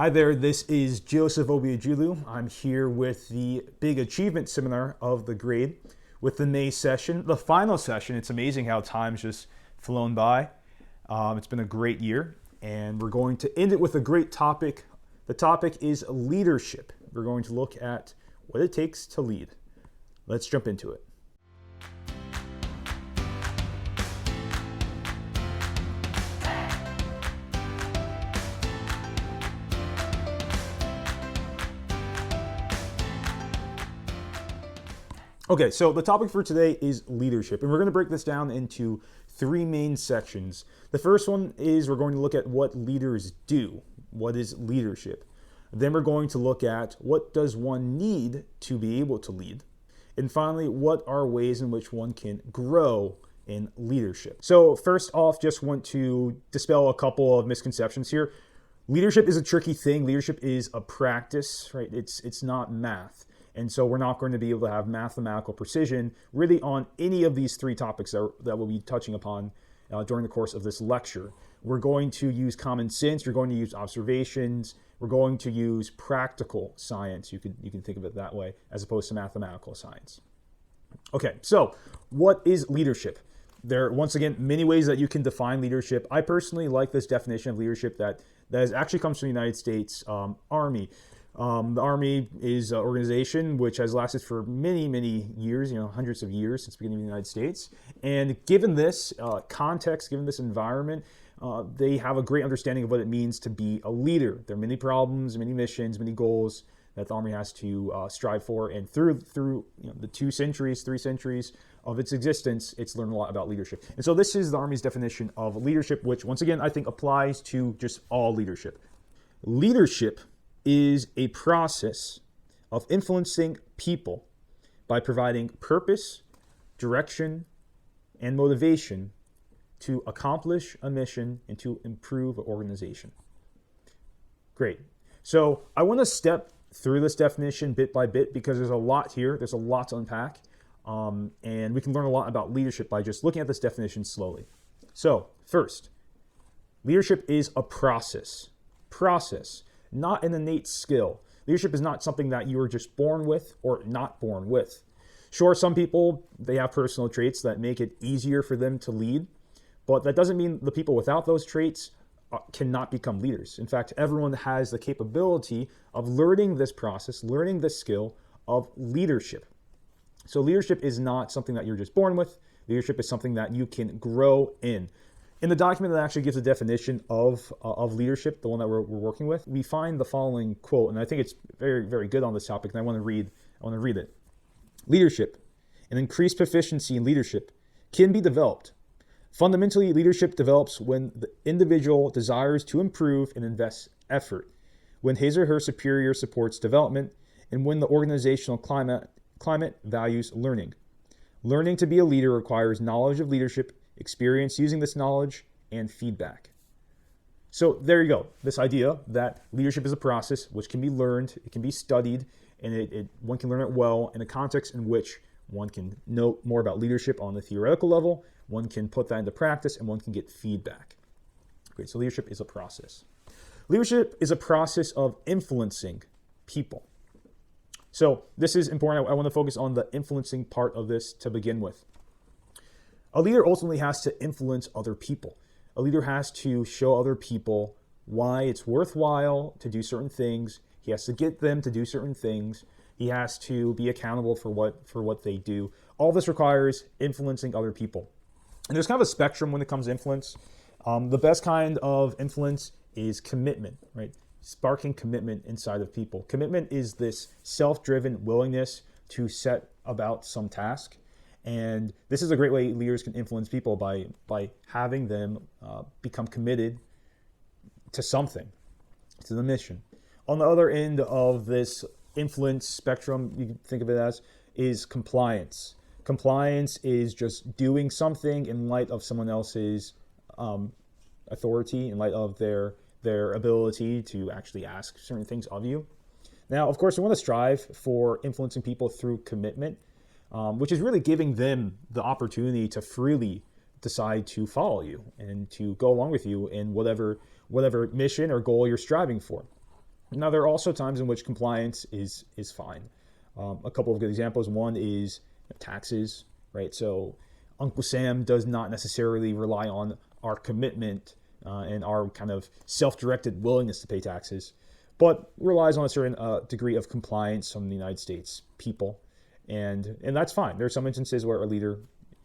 Hi there, this is Joseph Obiajulu. I'm here with the Big Achievement Seminar of the grade with the May session, the final session. It's amazing how time's just flown by. It's been a great year, and we're going to end it with a great topic. The topic is leadership. We're going to look at what it takes to lead. Let's jump into it. Okay, so the topic for today is leadership, and we're going to break this down into three main sections. The first one is we're going to look at what leaders do. What is leadership? Then we're going to look at what does one need to be able to lead? And finally, what are ways in which one can grow in leadership? So first off, just want to dispel a couple of misconceptions here. Leadership is a tricky thing. Leadership is a practice, right? It's not math. And so we're not going to be able to have mathematical precision really on any of these three topics that we'll be touching upon during the course of this lecture. We're going to use common sense. You're going to use observations. We're going to use practical science. You can think of it that way as opposed to mathematical science. Okay, so what is leadership? There are, once again, many ways that you can define leadership. I personally like this definition of leadership that actually comes from the United States Army. The Army is an organization which has lasted for many, many years, hundreds of years since the beginning of the United States. And given this context, given this environment, they have a great understanding of what it means to be a leader. There are many problems, many missions, many goals that the Army has to strive for. And through the 3 centuries of its existence, it's learned a lot about leadership. And so this is the Army's definition of leadership, which once again, I think applies to just all leadership. Leadership is a process of influencing people by providing purpose, direction, and motivation to accomplish a mission and to improve an organization. Great. So I want to step through this definition bit by bit because there's a lot here. There's a lot to unpack. And we can learn a lot about leadership by just looking at this definition slowly. So first, leadership is a process. Not an innate skill. Leadership is not something that you are just born with or not born with. Sure, some people, they have personal traits that make it easier for them to lead, but that doesn't mean the people without those traits cannot become leaders. In fact, everyone has the capability of learning this process, learning this skill of leadership. So leadership is not something that you're just born with. Leadership is something that you can grow in. In the document that actually gives a definition of leadership, the one that we're working with, we find the following quote, and I think it's very, very good on this topic, and I want to read it. Leadership, an increased proficiency in leadership, can be developed. Fundamentally, leadership develops when the individual desires to improve and invests effort, when his or her superior supports development, and when the organizational climate values learning. Learning to be a leader requires knowledge of leadership, experience using this knowledge, and feedback. So there you go. This idea that leadership is a process which can be learned, it can be studied, and one can learn it well in a context in which one can know more about leadership on the theoretical level, one can put that into practice, and one can get feedback. Great, so leadership is a process. Leadership is a process of influencing people. So this is important. I want to focus on the influencing part of this to begin with. A leader ultimately has to influence other people. A leader has to show other people why it's worthwhile to do certain things. He has to get them to do certain things. He has to be accountable for what they do. All this requires influencing other people. And there's kind of a spectrum when it comes to influence. The best kind of influence is commitment, right? Sparking commitment inside of people. Commitment is this self-driven willingness to set about some task. And this is a great way leaders can influence people by having them become committed to something, to the mission. On the other end of this influence spectrum, you can think of it as, is compliance. Compliance is just doing something in light of someone else's authority, in light of their ability to actually ask certain things of you. Now, of course, we want to strive for influencing people through commitment, which is really giving them the opportunity to freely decide to follow you and to go along with you in whatever mission or goal you're striving for. Now, there are also times in which compliance is fine. A couple of good examples. One is taxes, right? So Uncle Sam does not necessarily rely on our commitment and our kind of self-directed willingness to pay taxes, but relies on a certain degree of compliance from the United States people. And that's fine. There are some instances where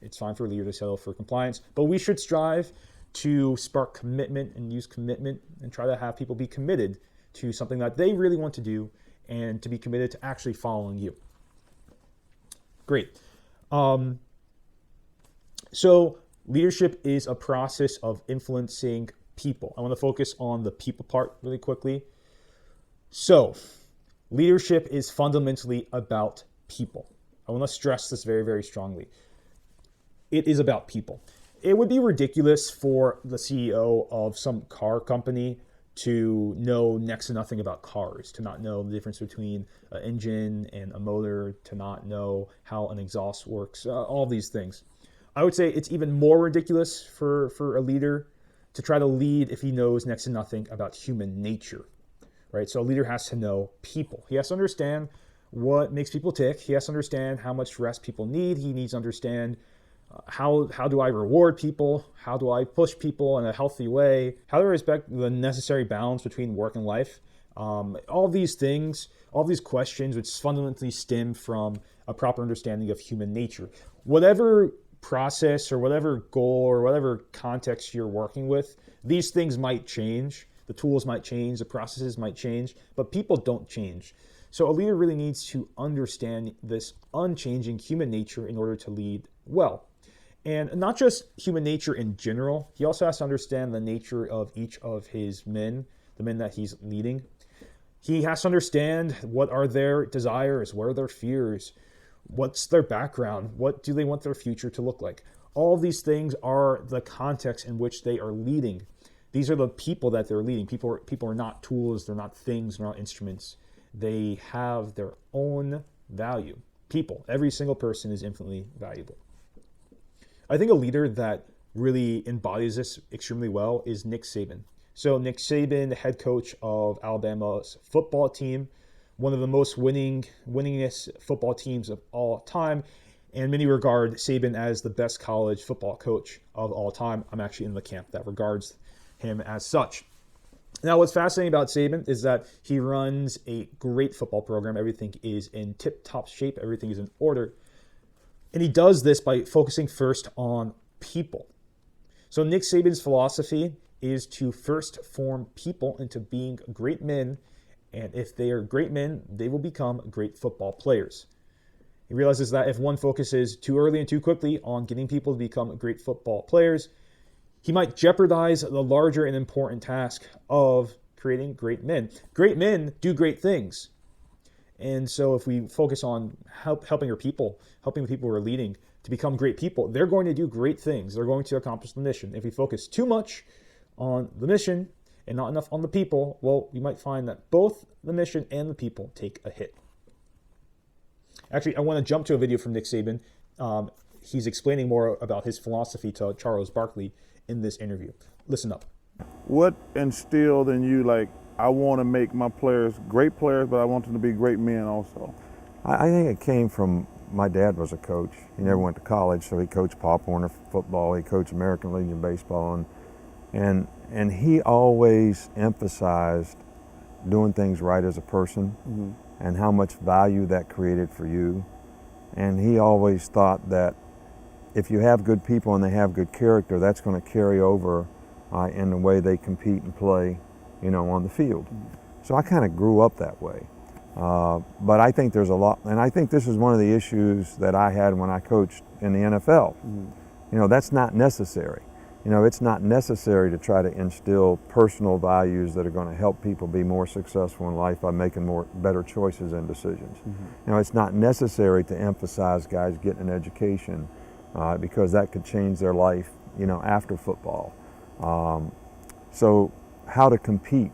it's fine for a leader to settle for compliance, but we should strive to spark commitment and use commitment and try to have people be committed to something that they really want to do and to be committed to actually following you. Great. So leadership is a process of influencing people. I want to focus on the people part really quickly. So leadership is fundamentally about people. I want to stress this very, very strongly. It is about people. It would be ridiculous for the CEO of some car company to know next to nothing about cars, to not know the difference between an engine and a motor, to not know how an exhaust works, all these things. I would say it's even more ridiculous for a leader to try to lead if he knows next to nothing about human nature, right? So a leader has to know people. He has to understand what makes people tick. He has to understand how much rest people need. He needs to understand how do I reward people? How do I push people in a healthy way? How do I respect the necessary balance between work and life? All these things, all these questions, which fundamentally stem from a proper understanding of human nature. Whatever process or whatever goal or whatever context you're working with, these things might change. The tools might change, the processes might change, but people don't change. So a leader really needs to understand this unchanging human nature in order to lead well. And not just human nature in general, he also has to understand the nature of each of his men, the men that he's leading. He has to understand what are their desires, what are their fears, what's their background, what do they want their future to look like. All these things are the context in which they are leading. These are the people that they're leading. People are not tools, they're not things, they're not instruments. They have their own value. People, every single person is infinitely valuable. I think a leader that really embodies this extremely well is Nick Saban. So Nick Saban, the head coach of Alabama's football team, one of the most winningest football teams of all time, and many regard Saban as the best college football coach of all time. I'm actually in the camp that regards him as such. Now, what's fascinating about Saban is that he runs a great football program. Everything is in tip-top shape. Everything is in order. And he does this by focusing first on people. So Nick Saban's philosophy is to first form people into being great men. And if they are great men, they will become great football players. He realizes that if one focuses too early and too quickly on getting people to become great football players, he might jeopardize the larger and important task of creating great men. Great men do great things. And so if we focus on helping the people we're leading to become great people, they're going to do great things. They're going to accomplish the mission. If we focus too much on the mission and not enough on the people, well, we might find that both the mission and the people take a hit. Actually, I want to jump to a video from Nick Saban. He's explaining more about his philosophy to Charles Barkley in this interview. Listen up. What instilled in you, like, I want to make my players great players, but I want them to be great men also? I think it came from, my dad was a coach. He never went to college, so he coached Pop Warner football, he coached American Legion baseball, and he always emphasized doing things right as a person and how much value that created for you. And he always thought that if you have good people and they have good character, that's going to carry over in the way they compete and play, on the field. So I kind of grew up that way. But I think there's a lot, and I think this is one of the issues that I had when I coached in the NFL. That's not necessary. It's not necessary to try to instill personal values that are going to help people be more successful in life by making better choices and decisions. It's not necessary to emphasize guys getting an education because that could change their life, after football. So how to compete,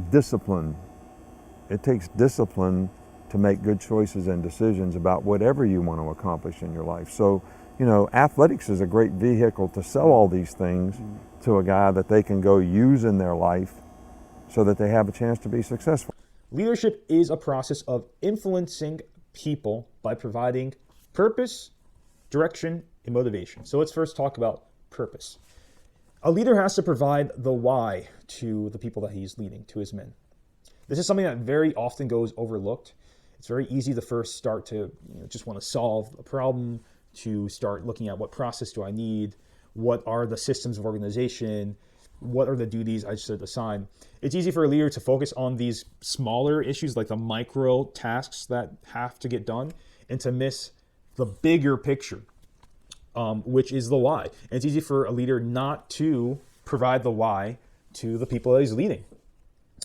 discipline. It takes discipline to make good choices and decisions about whatever you want to accomplish in your life. So, athletics is a great vehicle to sell all these things to a guy that they can go use in their life so that they have a chance to be successful. Leadership is a process of influencing people by providing purpose, direction, and motivation. So let's first talk about purpose. A leader has to provide the why to the people that he's leading, to his men. This is something that very often goes overlooked. It's very easy to first start to just want to solve a problem, to start looking at what process do I need, what are the systems of organization, what are the duties I should assign. It's easy for a leader to focus on these smaller issues, like the micro tasks that have to get done, and to miss the bigger picture, which is the why. And it's easy for a leader not to provide the why to the people that he's leading.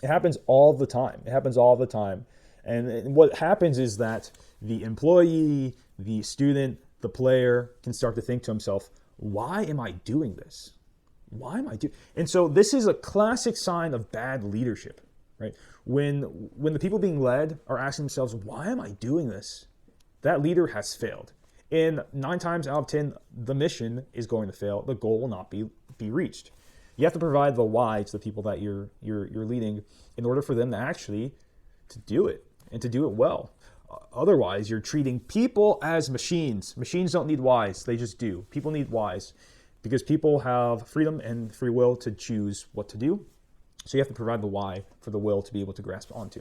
It happens all the time. And what happens is that the employee, the student, the player can start to think to himself, why am I doing this? Why am I doing? And so this is a classic sign of bad leadership, right? When the people being led are asking themselves, why am I doing this? That leader has failed. And 9 times out of 10, the mission is going to fail. The goal will not be reached. You have to provide the why to the people that you're leading in order for them to actually to do it and to do it well. Otherwise, you're treating people as machines. Machines don't need whys, they just do. People need whys because people have freedom and free will to choose what to do. So you have to provide the why for the will to be able to grasp onto.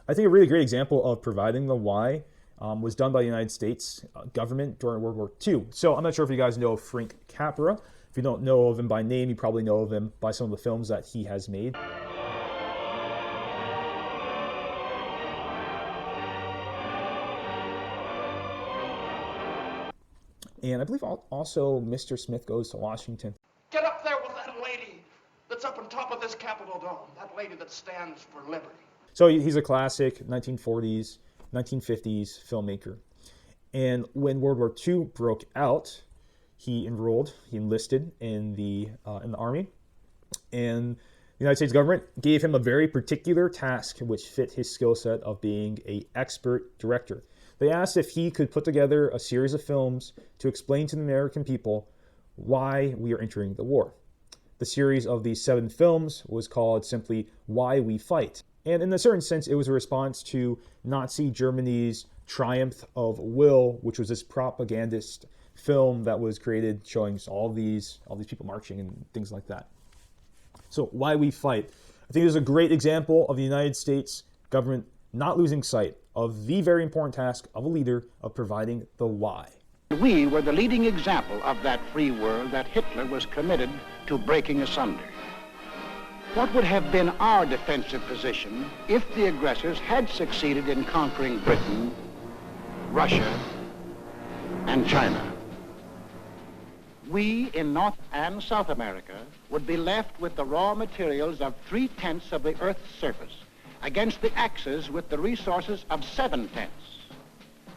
I think a really great example of providing the why was done by the United States government during World War II. So I'm not sure if you guys know Frank Capra. If you don't know of him by name, you probably know of him by some of the films that he has made. And I believe also Mr. Smith Goes to Washington. Get up there with that lady that's up on top of this Capitol dome, that lady that stands for liberty. So he's a classic 1940s, 1950s filmmaker. And when World War II broke out, he enlisted in the Army. And the United States government gave him a very particular task which fit his skill set of being an expert director. They asked if he could put together a series of films to explain to the American people why we are entering the war. The series of these 7 films was called simply Why We Fight. And in a certain sense, it was a response to Nazi Germany's Triumph of Will, which was this propagandist film that was created showing all these people marching and things like that. So Why We Fight. I think there's a great example of the United States government not losing sight of the very important task of a leader of providing the why. We were the leading example of that free world that Hitler was committed to breaking asunder. What would have been our defensive position if the aggressors had succeeded in conquering Britain, Russia, and China? We in North and South America would be left with the raw materials of 3/10 of the Earth's surface against the Axis with the resources of 7/10.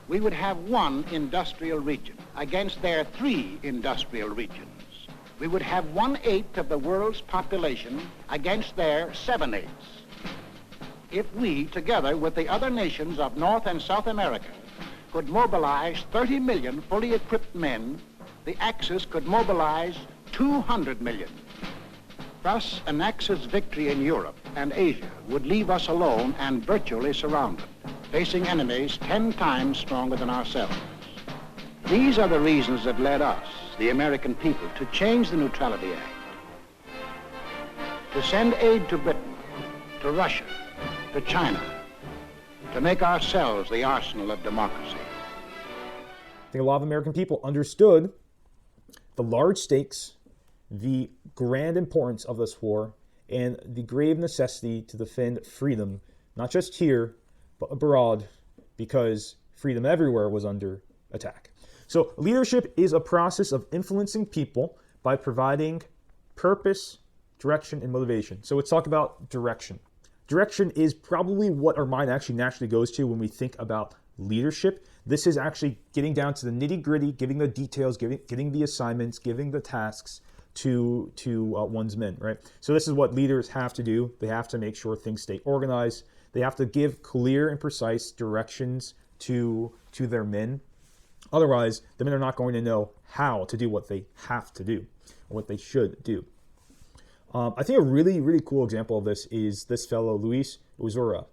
We would have 1 industrial region against their 3 industrial regions. We would have 1/8 of the world's population against their 7/8. If we, together with the other nations of North and South America, could mobilize 30 million fully equipped men, the Axis could mobilize 200 million. Thus, an Axis victory in Europe and Asia would leave us alone and virtually surrounded, facing enemies 10 times stronger than ourselves. These are the reasons that led us, the American people, to change the Neutrality Act, to send aid to Britain, to Russia, to China, to make ourselves the arsenal of democracy. I think a lot of American people understood the large stakes, the grand importance of this war, and the grave necessity to defend freedom, not just here, but abroad, because freedom everywhere was under attack. So leadership is a process of influencing people by providing purpose, direction, and motivation. So let's talk about direction. Direction is probably what our mind actually naturally goes to when we think about leadership. This is actually getting down to the nitty-gritty, giving the details, getting the assignments, giving the tasks to one's men, right? So this is what leaders have to do. They have to make sure things stay organized. They have to give clear and precise directions to their men. Otherwise, the men are not going to know how to do what they have to do, or what they should do. I think a really, really cool example of this is this fellow, Luis Uzura.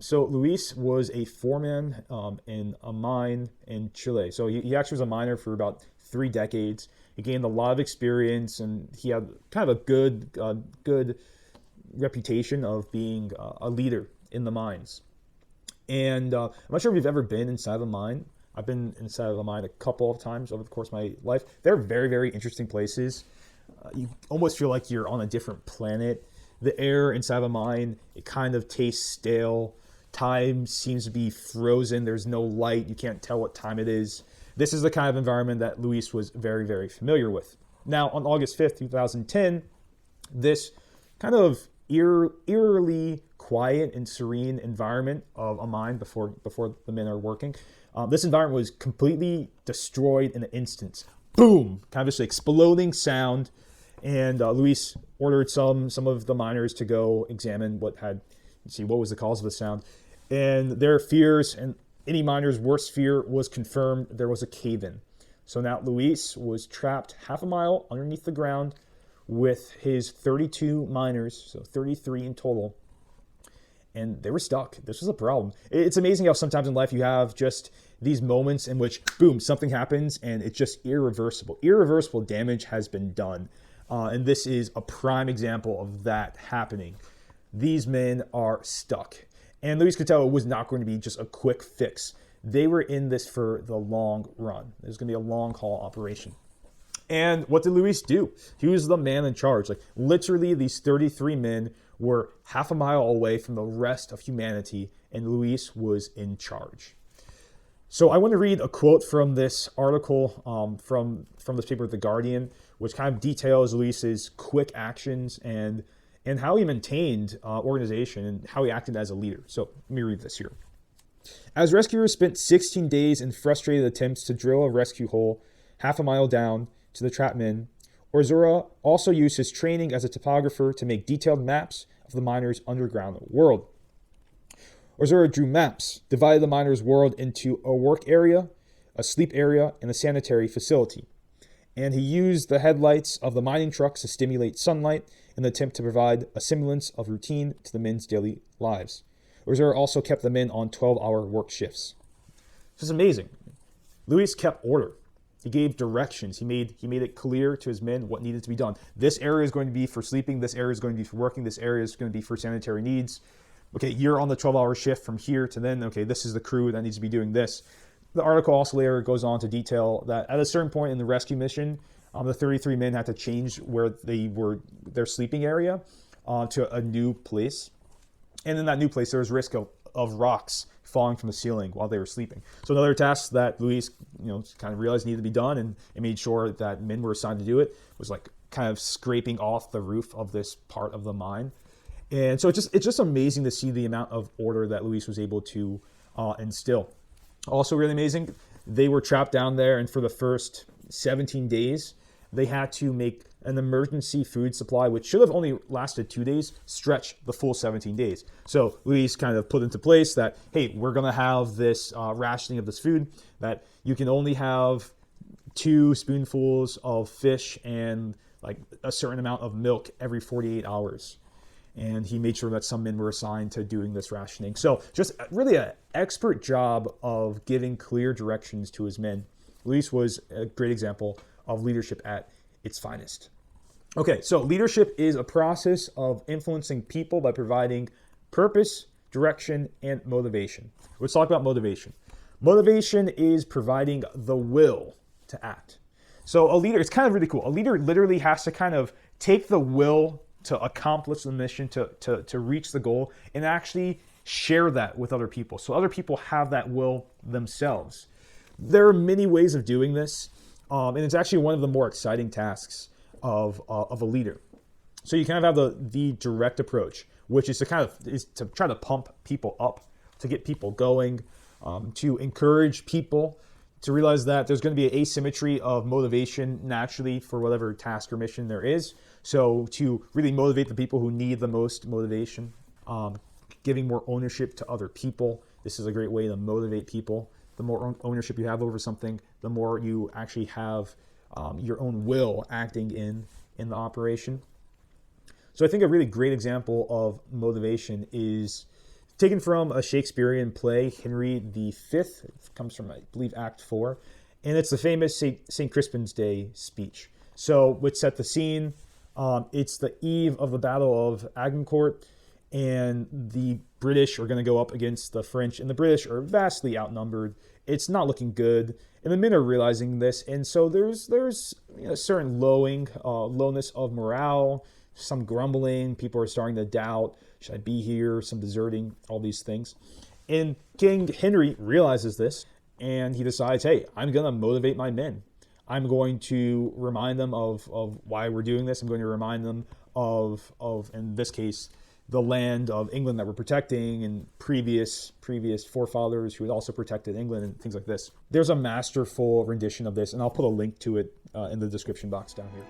So Luis was a foreman in a mine in Chile. So he actually was a miner for about 3 decades. He gained a lot of experience, and he had kind of a good reputation of being a leader in the mines. And I'm not sure if you've ever been inside of a mine. I've been inside of a mine a couple of times over the course of my life. They're very, very interesting places. You almost feel like you're on a different planet. The air inside of a mine, it kind of tastes stale. Time seems to be frozen. There's no light. You can't tell what time it is. This is the kind of environment that Luis was very, very familiar with. Now, on August 5th, 2010, this kind of eerily quiet and serene environment of a mine before the men are working, this environment was completely destroyed in an instant. Boom! Kind of this exploding sound. And Luis ordered some of the miners to go examine what was the cause of the sound. And their fears, and any miner's worst fear, was confirmed. There was a cave-in. So now Luis was trapped half a mile underneath the ground with his 32 miners, so 33 in total. And they were stuck. This was a problem. It's amazing how sometimes in life you have just these moments in which, boom, something happens and it's just irreversible. Irreversible damage has been done. And this is a prime example of that happening. These men are stuck. And Luis could tell it was not going to be just a quick fix. They were in this for the long run. It was going to be a long haul operation. And what did Luis do? He was the man in charge. Like, literally, these 33 men were half a mile away from the rest of humanity, and Luis was in charge. So I want to read a quote from this article from this paper, The Guardian, which kind of details Luis's quick actions and how he maintained organization and how he acted as a leader. So let me read this here. As rescuers spent 16 days in frustrated attempts to drill a rescue hole half a mile down to the trapped men, Uzura also used his training as a topographer to make detailed maps of the miners' underground world. Uzura drew maps, divided the miners' world into a work area, a sleep area, and a sanitary facility. And he used the headlights of the mining trucks to stimulate sunlight in the attempt to provide a semblance of routine to the men's daily lives. Uzura also kept the men on 12-hour work shifts. This is amazing. Luis kept order. He gave directions. He made it clear to his men what needed to be done. This area is going to be for sleeping. This area is going to be for working. This area is going to be for sanitary needs. Okay, you're on the 12-hour shift from here to then. Okay, this is the crew that needs to be doing this. The article also later goes on to detail that at a certain point in the rescue mission, the 33 men had to change where they were, their sleeping area, to a new place. And in that new place, there was risk of rocks falling from the ceiling while they were sleeping. So another task that Luis, kind of realized needed to be done and made sure that men were assigned to do it was like kind of scraping off the roof of this part of the mine. And so it's just amazing to see the amount of order that Luis was able to instill. Also really amazing, they were trapped down there, and for the first 17 days, they had to make an emergency food supply, which should have only lasted 2 days, stretch the full 17 days. So Luis kind of put into place that, hey, we're going to have this rationing of this food, that you can only have 2 spoonfuls of fish and like a certain amount of milk every 48 hours. And he made sure that some men were assigned to doing this rationing. So just really an expert job of giving clear directions to his men. Luis was a great example of leadership at its finest. Okay, so leadership is a process of influencing people by providing purpose, direction, and motivation. Let's talk about motivation. Motivation is providing the will to act. So a leader, it's kind of really cool. A leader literally has to kind of take the will to accomplish the mission, to reach the goal, and actually share that with other people. So other people have that will themselves. There are many ways of doing this, and it's actually one of the more exciting tasks of a leader. So you kind of have the direct approach, which is to try to pump people up, to get people going, to encourage people to realize that there's going to be an asymmetry of motivation naturally for whatever task or mission there is. So to really motivate the people who need the most motivation, giving more ownership to other people. This is a great way to motivate people. The more ownership you have over something, the more you actually have your own will acting in the operation. So I think a really great example of motivation is taken from a Shakespearean play, Henry V. It comes from, I believe, Act 4. And it's the famous St. Crispin's Day speech. So, which set the scene. It's the eve of the Battle of Agincourt, and the British are going to go up against the French, and the British are vastly outnumbered. It's not looking good, and the men are realizing this, and so there's a certain lowness of morale, some grumbling. People are starting to doubt, should I be here? Some deserting, all these things. And King Henry realizes this, and he decides, hey, I'm going to motivate my men. I'm going to remind them of why we're doing this. I'm going to remind them of in this case, the land of England that we're protecting, and previous forefathers who had also protected England, and things like this. There's a masterful rendition of this, and I'll put a link to it in the description box down here.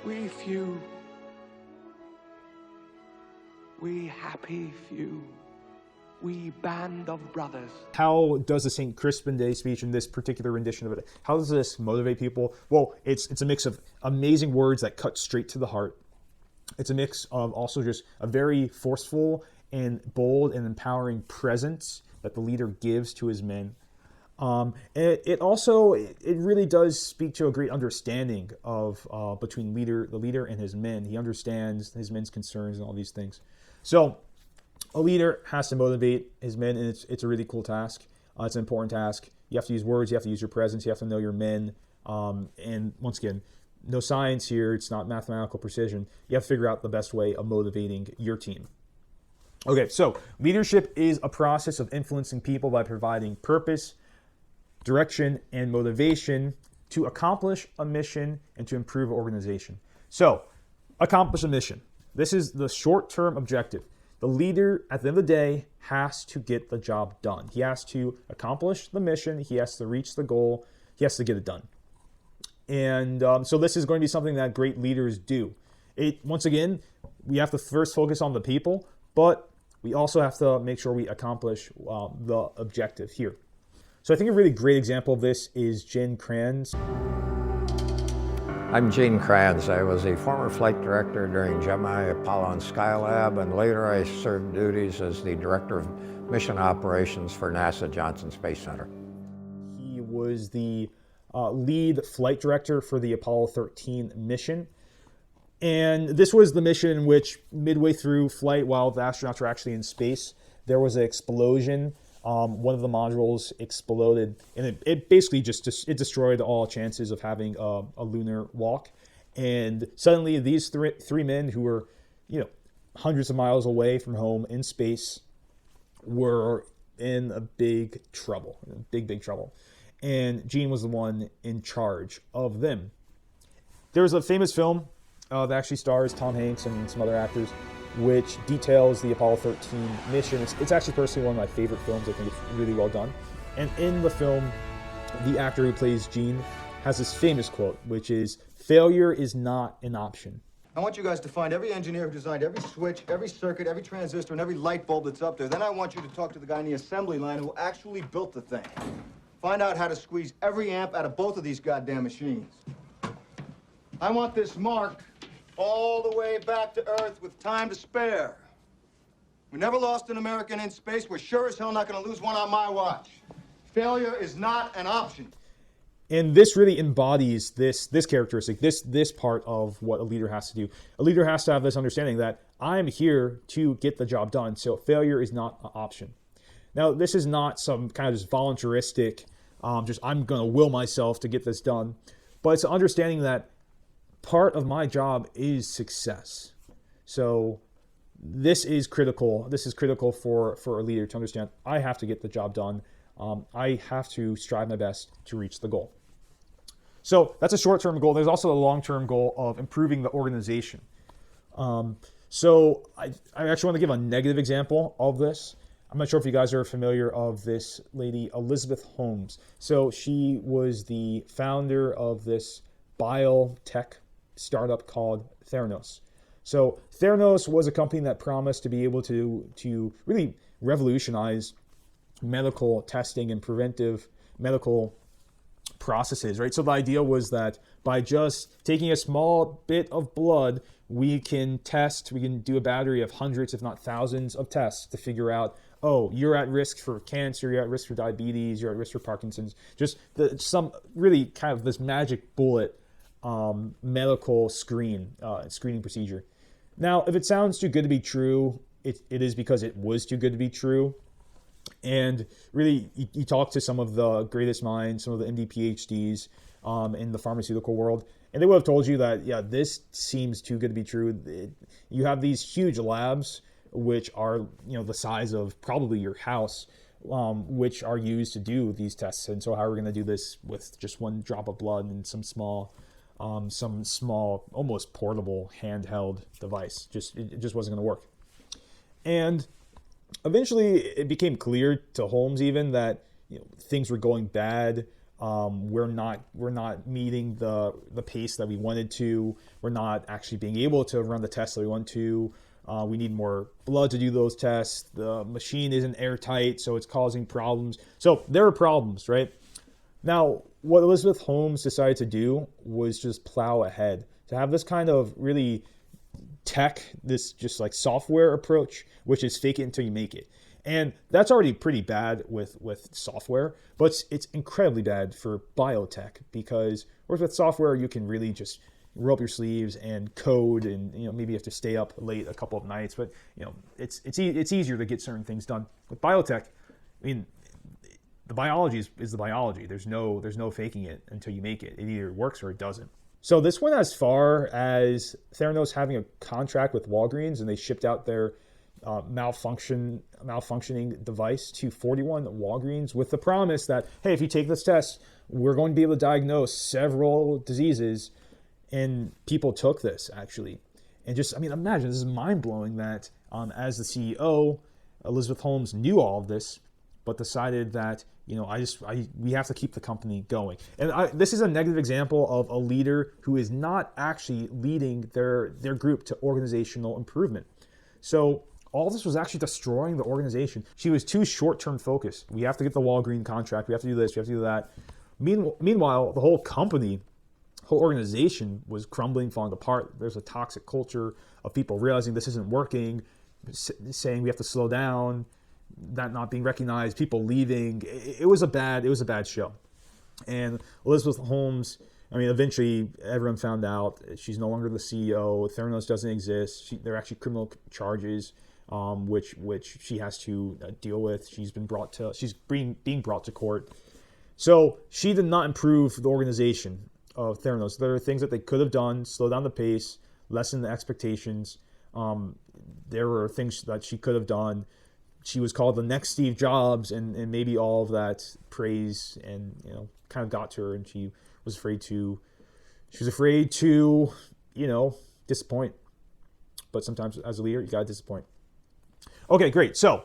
We few, we happy few, we band of brothers. How does the St. Crispin Day speech in this particular rendition of it, how does this motivate people? Well, it's a mix of amazing words that cut straight to the heart. It's a mix of also just a very forceful and bold and empowering presence that the leader gives to his men. And it really does speak to a great understanding of between the leader and his men. He understands his men's concerns and all these things. So a leader has to motivate his men, and it's a really cool task. It's an important task. You have to use words. You have to use your presence. You have to know your men. And once again, no science here. It's not mathematical precision. You have to figure out the best way of motivating your team. Okay, so leadership is a process of influencing people by providing purpose, direction, and motivation to accomplish a mission and to improve an organization. So, accomplish a mission. This is the short-term objective. The leader, at the end of the day, has to get the job done. He has to accomplish the mission. He has to reach the goal. He has to get it done. And so this is going to be something that great leaders do. Once again, we have to first focus on the people, but we also have to make sure we accomplish the objective here. So I think a really great example of this is Gene Kranz. I'm Gene Kranz. I was a former flight director during Gemini, Apollo, and Skylab, and later I served duties as the Director of Mission Operations for NASA Johnson Space Center. He was the lead flight director for the Apollo 13 mission. And this was the mission in which midway through flight, while the astronauts were actually in space, there was an explosion. One of the modules exploded, and it basically it destroyed all chances of having a lunar walk. And suddenly these three men who were, hundreds of miles away from home in space were in a big trouble, big trouble. And Gene was the one in charge of them. There's a famous film that actually stars Tom Hanks and some other actors, which details the Apollo 13 mission. It's actually personally one of my favorite films. I think it's really well done. And in the film, the actor who plays Gene has this famous quote, which is, "Failure is not an option." I want you guys to find every engineer who designed every switch, every circuit, every transistor, and every light bulb that's up there. Then I want you to talk to the guy in the assembly line who actually built the thing. Find out how to squeeze every amp out of both of these goddamn machines. I want this mark all the way back to Earth with time to spare. We never lost an American in space. We're sure as hell not going to lose one on my watch. Failure is not an option. And this really embodies this characteristic, this part of what a leader has to do. A leader has to have this understanding that I'm here to get the job done, so failure is not an option. Now, this is not some kind of just voluntaristic, I'm going to will myself to get this done, but it's understanding that part of my job is success. So this is critical. This is critical for a leader to understand. I have to get the job done. I have to strive my best to reach the goal. So that's a short-term goal. There's also a long-term goal of improving the organization. So I actually want to give a negative example of this. I'm not sure if you guys are familiar of this lady, Elizabeth Holmes. So she was the founder of this biotech startup called Theranos. So Theranos was a company that promised to be able to really revolutionize medical testing and preventive medical processes, right? So the idea was that by just taking a small bit of blood, we can do a battery of hundreds, if not thousands of tests to figure out, oh, you're at risk for cancer, you're at risk for diabetes, you're at risk for Parkinson's. Just some really kind of this magic bullet medical screening procedure. Now, if it sounds too good to be true, it is because it was too good to be true. And really, you talk to some of the greatest minds, some of the MD PhDs in the pharmaceutical world, and they would have told you that, yeah, this seems too good to be true. You have these huge labs, which are, the size of probably your house, which are used to do these tests. And so how are we going to do this with just one drop of blood and some small, almost portable handheld device? It just wasn't going to work. And eventually, it became clear to Holmes even that things were going bad. We're not meeting the pace that we wanted to. We're not actually being able to run the tests that we want to. We need more blood to do those tests. The machine isn't airtight, so it's causing problems. So there are problems, right? Now, what Elizabeth Holmes decided to do was just plow ahead, to have this kind of really this just like software approach, which is fake it until you make it. And that's already pretty bad with software, but it's incredibly bad for biotech, because with software, you can really just roll up your sleeves and code, and maybe you have to stay up late a couple of nights, but it's easier to get certain things done. With biotech, I mean, the biology is the biology. There's no faking it until you make it. It either works or it doesn't. So this went as far as Theranos having a contract with Walgreens, and they shipped out their malfunctioning device to 41 Walgreens with the promise that, hey, if you take this test, we're going to be able to diagnose several diseases. And people took this, actually. And imagine, this is mind-blowing that as the CEO, Elizabeth Holmes knew all of this, but decided that, we have to keep the company going. And this is a negative example of a leader who is not actually leading their group to organizational improvement. So all this was actually destroying the organization. She was too short-term focused. We have to get the Walgreens contract. We have to do this. We have to do that. Meanwhile, the whole organization was crumbling, falling apart. There's a toxic culture of people realizing this isn't working, saying we have to slow down, that not being recognized, people leaving. It was a bad show. And Elizabeth Holmes, eventually everyone found out she's no longer the CEO. Theranos doesn't exist. There are actually criminal charges, which she has to deal with. She's being brought to court. So she did not improve the organization of Theranos. There are things that they could have done, slow down the pace, lessen the expectations. There were things that she could have done. She was called the next Steve Jobs, and maybe all of that praise and kind of got to her, and she was afraid to disappoint. But sometimes as a leader, you gotta disappoint. Okay, great. So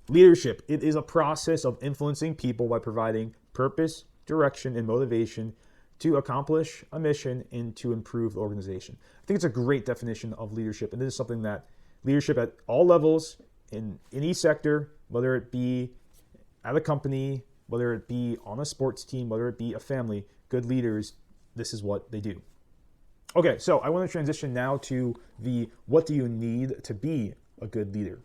leadership, it is a process of influencing people by providing purpose, direction, and motivation to accomplish a mission and to improve the organization. I think it's a great definition of leadership, and this is something that leadership at all levels, in any sector, whether it be at a company, whether it be on a sports team, whether it be a family, good leaders, this is what they do. Okay, so I want to transition now to what do you need to be a good leader.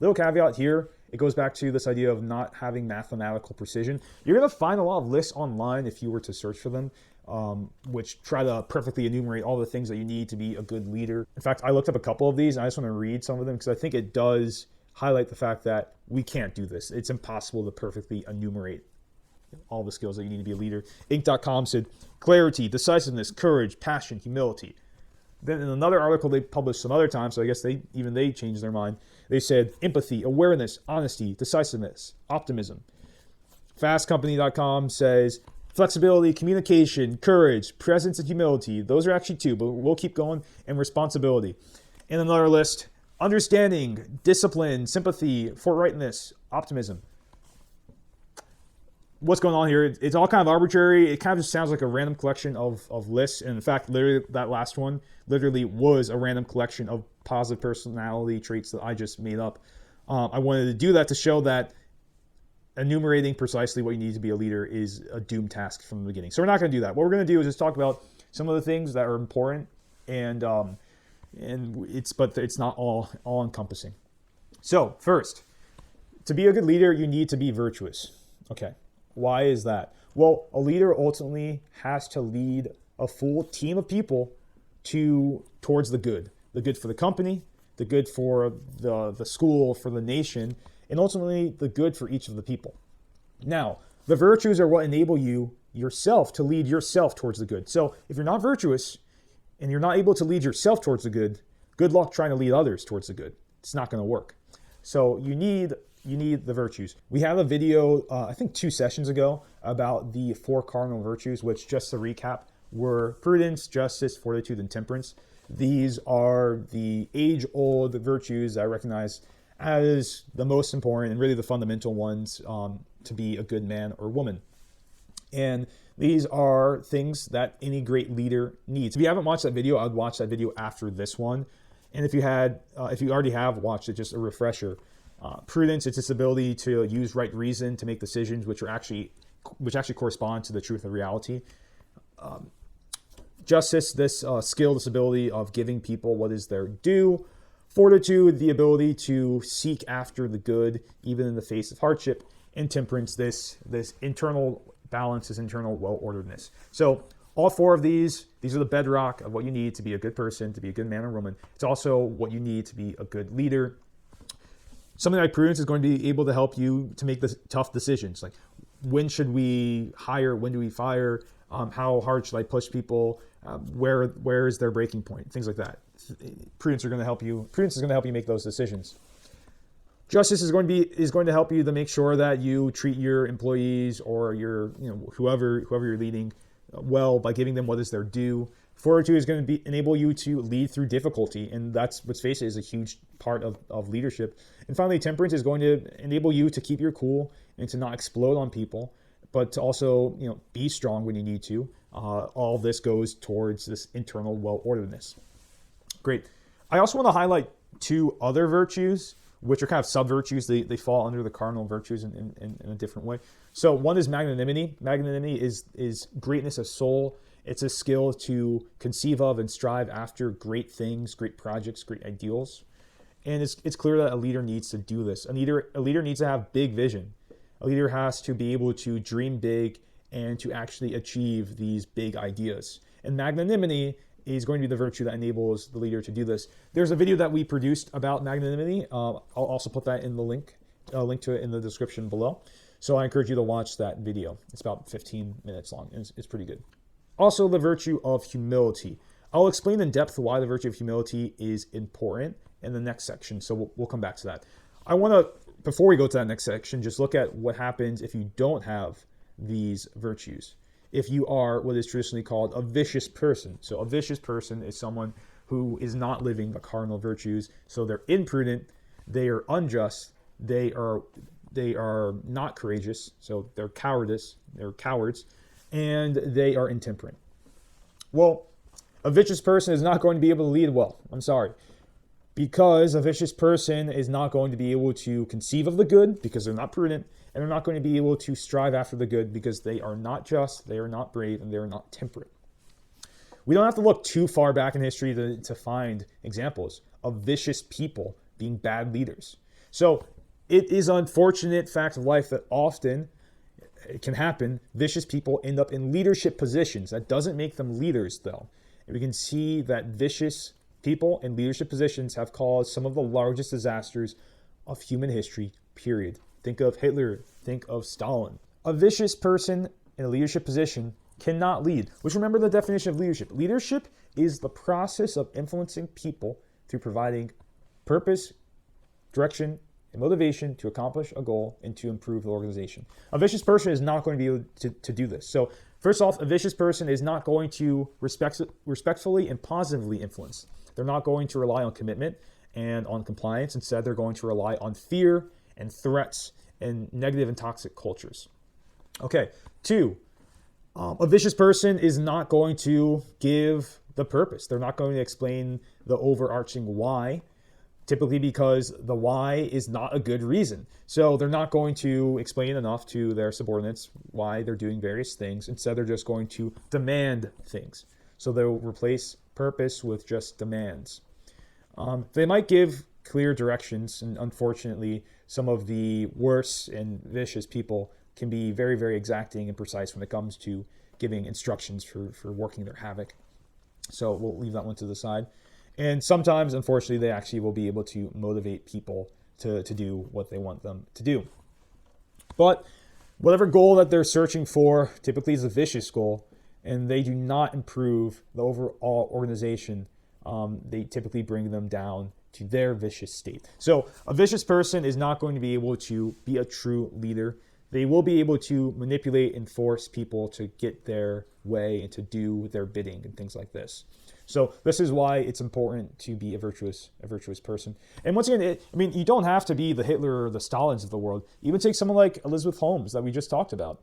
Little caveat here, it goes back to this idea of not having mathematical precision. You're going to find a lot of lists online if you were to search for them, which try to perfectly enumerate all the things that you need to be a good leader. In fact, I looked up a couple of these, and I just want to read some of them because I think it does highlight the fact that we can't do this. It's impossible to perfectly enumerate all the skills that you need to be a leader. Inc.com said, clarity, decisiveness, courage, passion, humility. Then in another article they published some other time, so I guess they changed their mind. They said empathy, awareness, honesty, decisiveness, optimism. Fastcompany.com says flexibility, communication, courage, presence, and humility. Those are actually two, but we'll keep going. And responsibility. In another list, understanding, discipline, sympathy, forthrightness, optimism. What's going on here? It's all kind of arbitrary. It kind of just sounds like a random collection of lists. And in fact, literally that last one literally was a random collection of positive personality traits that I just made up. I wanted to do that to show that enumerating precisely what you need to be a leader is a doomed task from the beginning. So we're not going to do that. What we're going to do is just talk about some of the things that are important, and it's not all encompassing. So first, to be a good leader, you need to be virtuous. Okay, why is that? Well, a leader ultimately has to lead a full team of people towards the good for the company, the good for the school, for the nation, and ultimately the good for each of the people. Now, the virtues are what enable you yourself to lead yourself towards the good. So if you're not virtuous and you're not able to lead yourself towards the good luck trying to lead others towards the good. It's not going to work. So you need the virtues. We have a video, I think 2 sessions ago, about the 4 cardinal virtues, which, just to recap, were prudence, justice, fortitude, and temperance. These are the age-old virtues that I recognize as the most important and really the fundamental ones to be a good man or woman. And these are things that any great leader needs. If you haven't watched that video, I would watch that video after this one. And if you already have watched it, just a refresher. Prudence, it's this ability to use right reason to make decisions which actually correspond to the truth of reality. Justice, this skill, this ability of giving people what is their due. Fortitude, the ability to seek after the good, even in the face of hardship. And temperance, this internal balance, this internal well-orderedness. So all 4 of these are the bedrock of what you need to be a good person, to be a good man or woman. It's also what you need to be a good leader. Something like prudence is going to be able to help you to make the tough decisions. Like, when should we hire? When do we fire? How hard should I push people? Where is their breaking point? Things like that. Prudence is going to help you make those decisions. Justice is going to help you to make sure that you treat your employees or your whoever you're leading well by giving them what is their due. Fortitude is going to enable you to lead through difficulty, and that's, let's face it, is a huge part of leadership. And finally, temperance is going to enable you to keep your cool and to not explode on people, but to also be strong when you need to. All of this goes towards this internal well-orderedness. Great. I also want to highlight 2 other virtues, which are kind of sub-virtues. They fall under the cardinal virtues in a different way. So one is magnanimity. Magnanimity is greatness of soul. It's a skill to conceive of and strive after great things, great projects, great ideals. And it's clear that a leader needs to do this. A leader needs to have big vision. A leader has to be able to dream big and to actually achieve these big ideas. And magnanimity is going to be the virtue that enables the leader to do this. There's a video that we produced about magnanimity. I'll also put that in the link to it in the description below. So I encourage you to watch that video. It's about 15 minutes long. It's pretty good. Also, the virtue of humility. I'll explain in depth why the virtue of humility is important in the next section. So we'll come back to that. I want to, before we go to that next section, just look at what happens if you don't have these virtues. If you are what is traditionally called a vicious person. So a vicious person is someone who is not living the cardinal virtues. So they're imprudent, they are unjust, they are not courageous, so they're cowards, and they are intemperate. Well, a vicious person is not going to be able to lead well. I'm sorry. Because a vicious person is not going to be able to conceive of the good because they're not prudent, and they're not going to be able to strive after the good because they are not just, they are not brave, and they are not temperate. We don't have to look too far back in history to find examples of vicious people being bad leaders. So it is an unfortunate fact of life that often it can happen. Vicious people end up in leadership positions. That doesn't make them leaders, though. And we can see that vicious people in leadership positions have caused some of the largest disasters of human history, period. Think of Hitler. Think of Stalin. A vicious person in a leadership position cannot lead. Which, remember the definition of leadership. Leadership is the process of influencing people through providing purpose, direction, and motivation to accomplish a goal and to improve the organization. A vicious person is not going to be able to do this. So first off, a vicious person is not going to respectfully and positively influence. They're not going to rely on commitment and on compliance. Instead, they're going to rely on fear and threats and negative and toxic cultures. Okay, 2, a vicious person is not going to give the purpose. They're not going to explain the overarching why. typically because the why is not a good reason. So they're not going to explain enough to their subordinates why they're doing various things. Instead, they're just going to demand things. So they'll replace purpose with just demands. They might give clear directions, and unfortunately, some of the worse and vicious people can be very, very exacting and precise when it comes to giving instructions for working their havoc. So we'll leave that one to the side. And sometimes, unfortunately, they actually will be able to motivate people to do what they want them to do. But whatever goal that they're searching for typically is a vicious goal, and they do not improve the overall organization. They typically bring them down to their vicious state. So a vicious person is not going to be able to be a true leader. They will be able to manipulate and force people to get their way and to do their bidding and things like this. So this is why it's important to be a virtuous person. And once again, you don't have to be the Hitler or the Stalins of the world. Even take someone like Elizabeth Holmes that we just talked about.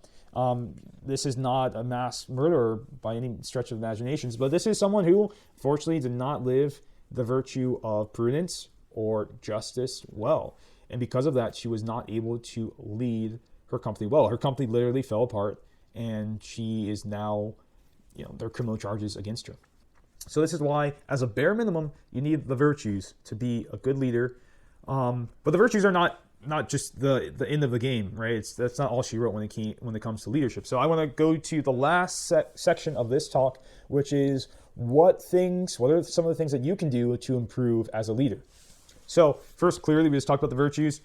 This is not a mass murderer by any stretch of imaginations, but this is someone who, fortunately, did not live the virtue of prudence or justice well. And because of that, she was not able to lead her company well. Her company literally fell apart, and she is now, there are criminal charges against her. So this is why, as a bare minimum, you need the virtues to be a good leader. But the virtues are not just the end of the game, right? That's not all she wrote when it comes to leadership. So I want to go to the last section of this talk, which is what are some of the things that you can do to improve as a leader. So first, clearly, we just talked about the virtues,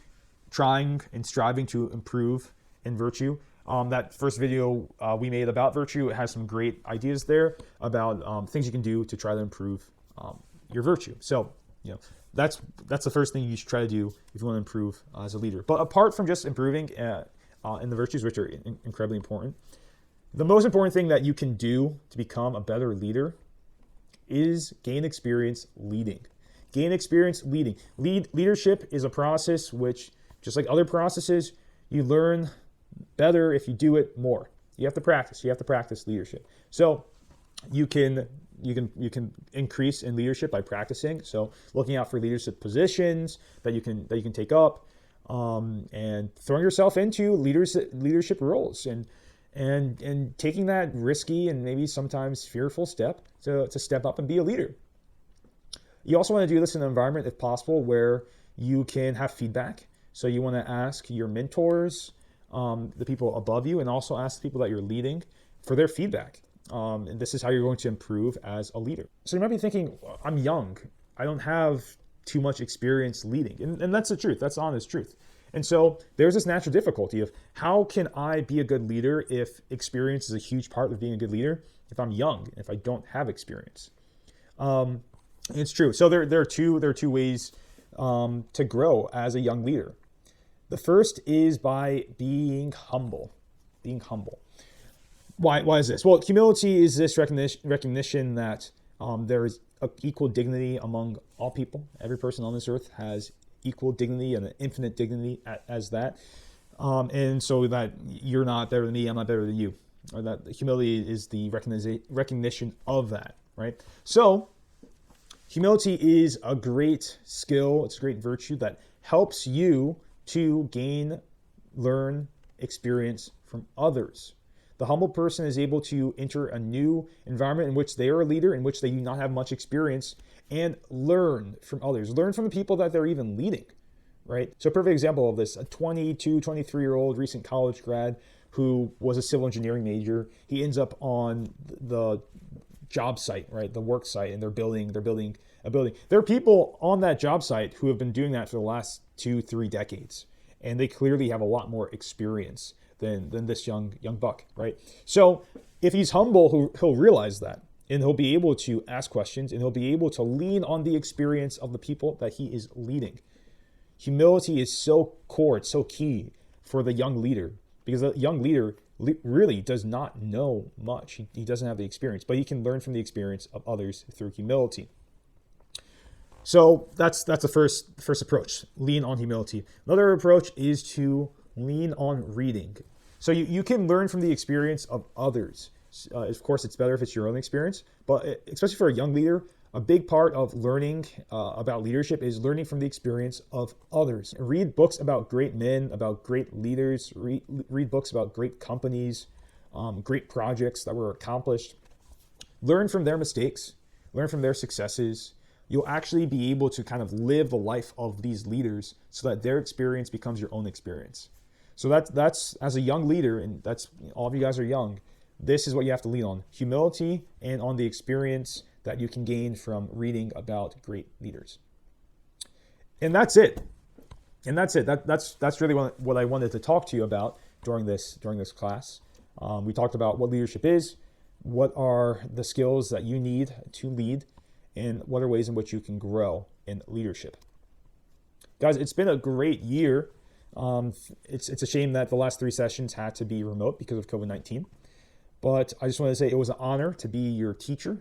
trying and striving to improve in virtue. That first video we made about virtue, it has some great ideas there about things you can do to try to improve your virtue. So, that's the first thing you should try to do if you want to improve as a leader. But apart from just improving in the virtues, which are incredibly important, the most important thing that you can do to become a better leader is gain experience leading. Gain experience leading. Leadership is a process which, just like other processes, you learn better if you do it more. You have to practice. You have to practice leadership. So you can increase in leadership by practicing. So looking out for leadership positions that you can take up, and throwing yourself into leadership roles and taking that risky and maybe sometimes fearful step to step up and be a leader. You also want to do this in an environment, if possible, where you can have feedback. So you want to ask your mentors, the people above you, and also ask the people that you're leading for their feedback. And this is how you're going to improve as a leader. So you might be thinking, I'm young. I don't have too much experience leading. And that's the truth. That's the honest truth. And so there's this natural difficulty of how can I be a good leader if experience is a huge part of being a good leader if I'm young, if I don't have experience. It's true. So there are two ways to grow as a young leader. The first is by being humble. Being humble. Why is this? Well, humility is this recognition that there is equal dignity among all people. Every person on this earth has equal dignity and an infinite dignity as that. And so that you're not better than me, I'm not better than you. Or that humility is the recognition of that, right? So humility is a great skill. It's a great virtue that helps you to learn, experience from others. The humble person is able to enter a new environment in which they are a leader, in which they do not have much experience, and learn from others. Learn from the people that they're even leading, right? So a perfect example of this, a 22, 23-year-old recent college grad who was a civil engineering major. He ends up on the job site, right? The work site, and they're building a building. There are people on that job site who have been doing that for the last 2-3 decades, and they clearly have a lot more experience than this young buck, right? So if he's humble, he'll realize that, and he'll be able to ask questions, and he'll be able to lean on the experience of the people that he is leading. Humility is so core, it's so key for the young leader, because the young leader really does not know much. He doesn't have the experience, but he can learn from the experience of others through humility. So that's the first approach, lean on humility. Another approach is to lean on reading. So you can learn from the experience of others. Of course, it's better if it's your own experience, but especially for a young leader, A big part of learning about leadership is learning from the experience of others. Read books about great men, about great leaders. Read books about great companies, great projects that were accomplished. Learn from their mistakes, learn from their successes. You'll actually be able to kind of live the life of these leaders so that their experience becomes your own experience. So that's as a young leader, and that's all of you guys are young, this is what you have to lean on: humility and on the experience that you can gain from reading about great leaders. And that's it. That's really what I wanted to talk to you about during this class. We talked about what leadership is, what are the skills that you need to lead, and what are ways in which you can grow in leadership. Guys, it's been a great year. It's a shame that the last 3 sessions had to be remote because of COVID-19. But I just want to say it was an honor to be your teacher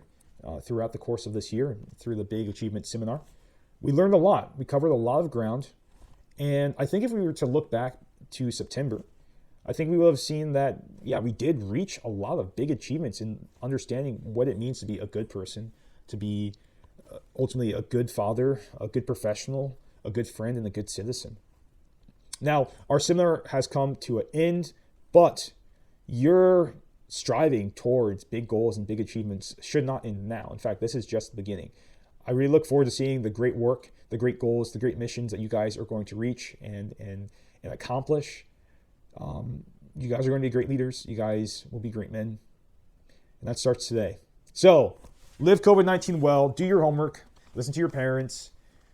throughout the course of this year and through the Big Achievement Seminar. We learned a lot. We covered a lot of ground. And I think if we were to look back to September, I think we would have seen that, we did reach a lot of big achievements in understanding what it means to be a good person, to be ultimately a good father, a good professional, a good friend, and a good citizen. Now, our seminar has come to an end, but your striving towards big goals and big achievements should not end now. In fact, this is just the beginning. I really look forward to seeing the great work, the great goals, the great missions that you guys are going to reach and accomplish. You guys are going to be great leaders. You guys will be great men. And that starts today. So, live COVID-19 well, do your homework, listen to your parents,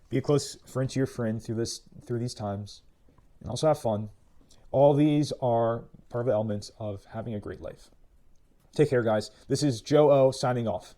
be a close friend to your friend through these times, and also have fun. All these are part of the elements of having a great life. Take care, guys. This is Joe O signing off.